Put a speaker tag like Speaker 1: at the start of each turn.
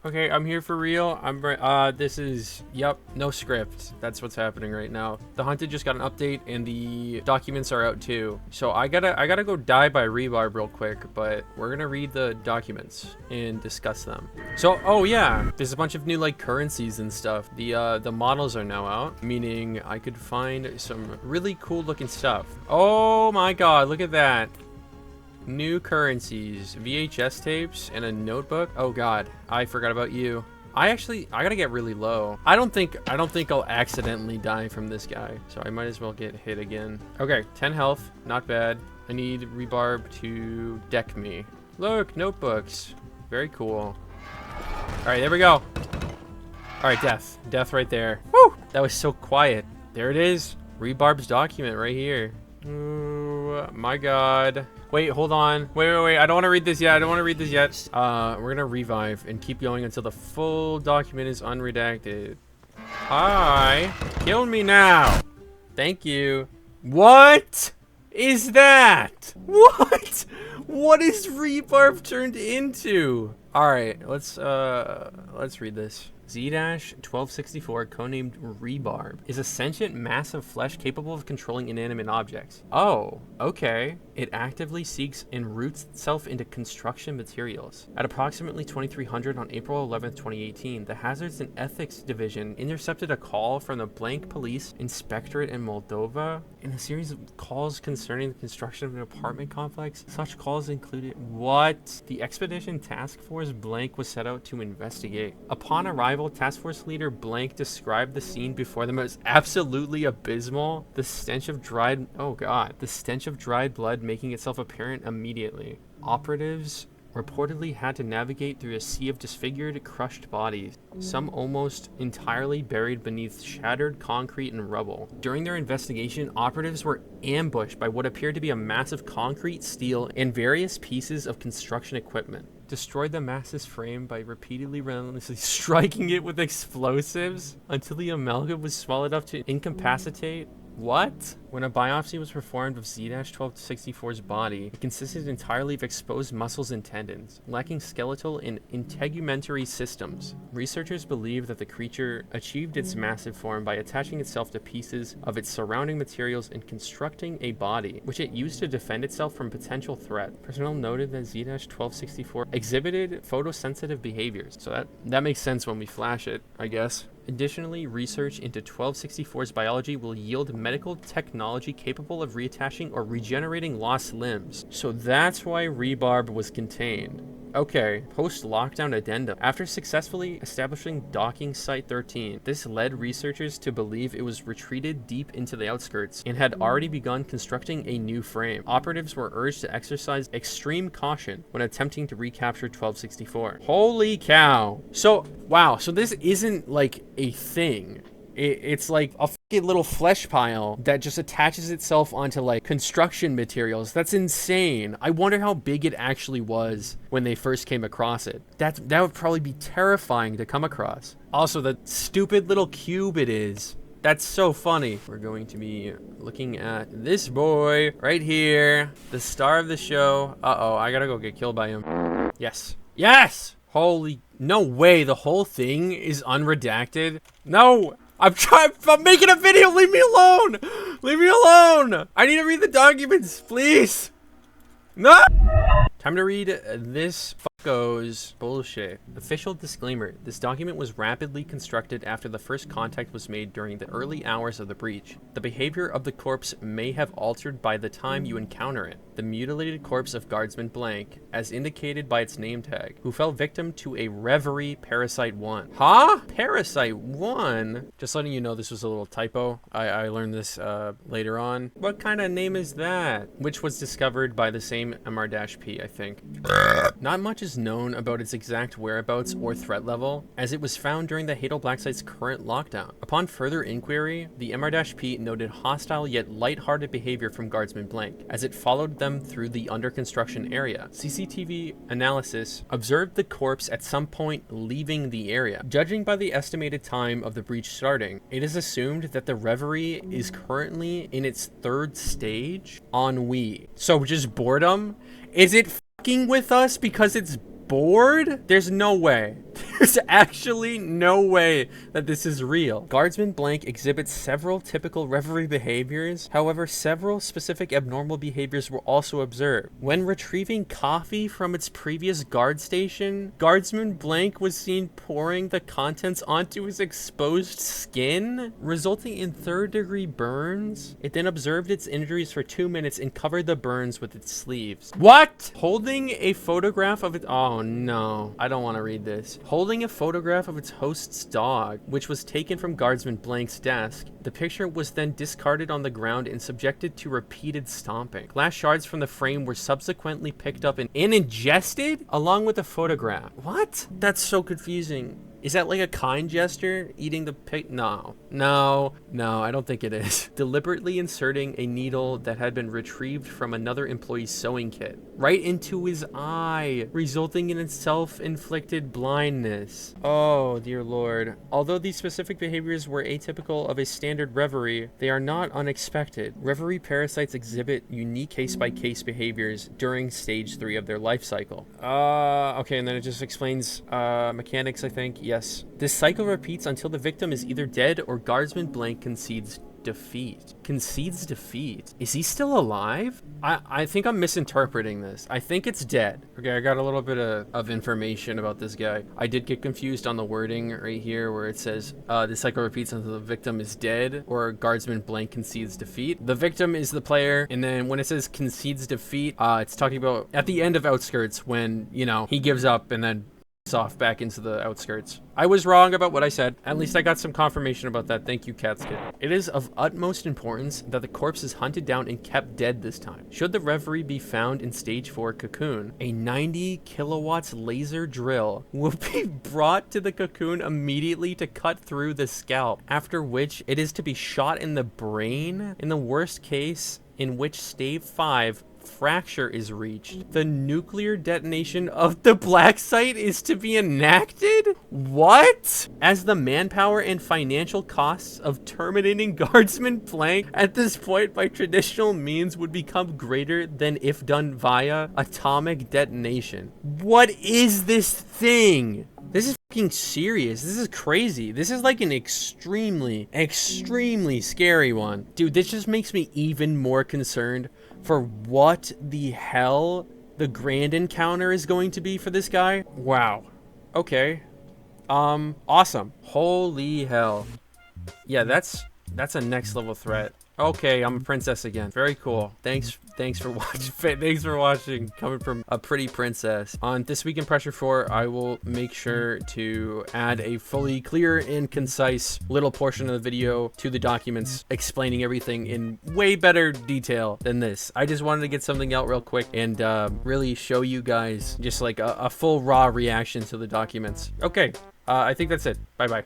Speaker 1: Okay, I'm here for real. This is, yep, no script. That's what's happening right now. The Hunted just got an update and the documents are out too. So I gotta go die by rebarb real quick, but we're gonna read the documents and discuss them. So, oh yeah, there's a bunch of new like currencies and stuff. The models are now out, meaning I could find some really cool looking stuff. Oh my God, look at that. New currencies, VHS tapes, and a notebook. Oh God, I forgot about you. I gotta get really low. I don't think I'll accidentally die from this guy, so I might as well get hit again. Okay, 10 health, not bad. I need rebarb to deck me. Look, notebooks, very cool. All right, there we go. All right, death right there. Woo, that was so quiet. There it is, rebarb's document right here. Oh my God. Wait, hold on. Wait. I don't want to read this yet. We're gonna revive and keep going until the full document is unredacted. Hi. Kill me now. Thank you. What is that? What? What is rebarb turned into? All right, let's read this. Z-1264, codenamed Rebarb, is a sentient mass of flesh capable of controlling inanimate objects. Oh, okay. It actively seeks and roots itself into construction materials. At approximately 2300 on April 11th, 2018, the Hazards and Ethics Division intercepted a call from the Blank Police Inspectorate in Moldova. In a series of calls concerning the construction of an apartment complex, such calls included what? The Expedition Task Force Blank was set out to investigate. Upon arrival, Task Force Leader Blank described the scene before them as absolutely abysmal. The stench of dried blood making itself apparent immediately. Operatives reportedly had to navigate through a sea of disfigured, crushed bodies, some almost entirely buried beneath shattered concrete and rubble. During their investigation, operatives were ambushed by what appeared to be a mass of concrete, steel, and various pieces of construction equipment. Destroyed the mass's frame by repeatedly relentlessly striking it with explosives until the amalgam was small enough to incapacitate. What? When a biopsy was performed of Z-1264's body, it consisted entirely of exposed muscles and tendons, lacking skeletal and integumentary systems. Researchers believe that the creature achieved its massive form by attaching itself to pieces of its surrounding materials and constructing a body, which it used to defend itself from potential threat. Personnel noted that Z-1264 exhibited photosensitive behaviors, so that makes sense when we flash it, I guess. Additionally, research into 1264's biology will yield medical technology capable of reattaching or regenerating lost limbs. So that's why rebarb was contained. Okay, post-lockdown addendum. After successfully establishing docking site 13, this led researchers to believe it was retreated deep into the outskirts and had already begun constructing a new frame. Operatives were urged to exercise extreme caution when attempting to recapture 1264. Holy cow. So, wow, so this isn't like a thing. It's like a fucking little flesh pile that just attaches itself onto like construction materials. That's insane. I wonder how big it actually was when they first came across it. That would probably be terrifying to come across. Also, the stupid little cube it is. That's so funny. We're going to be looking at this boy right here, the star of the show. Uh-oh, I gotta go get killed by him. Yes. Yes! Holy, no way, the whole thing is unredacted? No! I'm making a video, leave me alone! Leave me alone! I need to read the documents, please! No! Time to read this fucko's bullshit. Official disclaimer. This document was rapidly constructed after the first contact was made during the early hours of the breach. The behavior of the corpse may have altered by the time you encounter it. The mutilated corpse of Guardsman Blank, as indicated by its name tag, who fell victim to a reverie Parasite 1. Huh? Parasite 1? Just letting you know this was a little typo. I learned this later on. What kind of name is that? Which was discovered by the same MR-P, I think. Not much is known about its exact whereabouts or threat level, as it was found during the Hadal Black Site's current lockdown. Upon further inquiry, the MR-P noted hostile yet light-hearted behavior from Guardsman Blank, as it followed them through the under construction area. CCTV analysis observed the corpse at some point leaving the area. Judging by the estimated time of the breach starting, it is assumed that the reverie is currently in its third stage, ennui. So just boredom? Is it fucking with us because it's bored? There's no way. There's actually no way that this is real. Guardsman blank exhibits several typical reverie behaviors. However, several specific abnormal behaviors were also observed. When retrieving coffee from its previous guard station, Guardsman blank was seen pouring the contents onto his exposed skin, resulting in third-degree burns. It then observed its injuries for 2 minutes and covered the burns with its sleeves. What? Holding a photograph of it. Oh no, I don't want to read this. Holding a photograph of its host's dog, which was taken from Guardsman blank's desk. The picture was then discarded on the ground and subjected to repeated stomping. Glass shards from the frame were subsequently picked up and ingested along with the photograph. What? That's so confusing. Is that like a kind gesture? Eating the pic? No, I don't think it is. Deliberately inserting a needle that had been retrieved from another employee's sewing kit right into his eye, resulting in its self-inflicted blindness. Oh, dear Lord. Although these specific behaviors were atypical of a standard reverie, they are not unexpected. Reverie parasites exhibit unique case-by-case behaviors during stage 3 of their life cycle. Okay, and then it just explains mechanics, I think. Yes. This cycle repeats until the victim is either dead or Guardsman blank concedes defeat. Concedes defeat. Is he still alive? I think I'm misinterpreting this. I think it's dead. Okay, I got a little bit of information about this guy. I did get confused on the wording right here where it says this cycle repeats until the victim is dead or Guardsman blank concedes defeat. The victim is the player, and then when it says concedes defeat, it's talking about at the end of Outskirts when, you know, he gives up and then off back into the outskirts. I was wrong about what I said. At least I got some confirmation about that. Thank you, Catskid. It is of utmost importance that the corpse is hunted down and kept dead this time. Should the reverie be found in stage 4 cocoon, a 90 kilowatts laser drill will be brought to the cocoon immediately to cut through the scalp, after which it is to be shot in the brain. In the worst case, in which stage 5 fracture is reached, the nuclear detonation of the black site is to be enacted? What? As the manpower and financial costs of terminating Guardsman blank at this point by traditional means would become greater than if done via atomic detonation. What is this thing? This is fucking serious. This is crazy. This is like an extremely scary one. Dude, this just makes me even more concerned for what the hell the grand encounter is going to be for this guy. Wow. Okay. Awesome. Holy hell. Yeah, that's a next level threat. Okay, I'm a princess again. Very cool. Thanks for watching. Thanks for watching. Coming from a pretty princess. On This Week in Pressure 4, I will make sure to add a fully clear and concise little portion of the video to the documents explaining everything in way better detail than this. I just wanted to get something out real quick and really show you guys just like a full raw reaction to the documents. Okay, I think that's it. Bye-bye.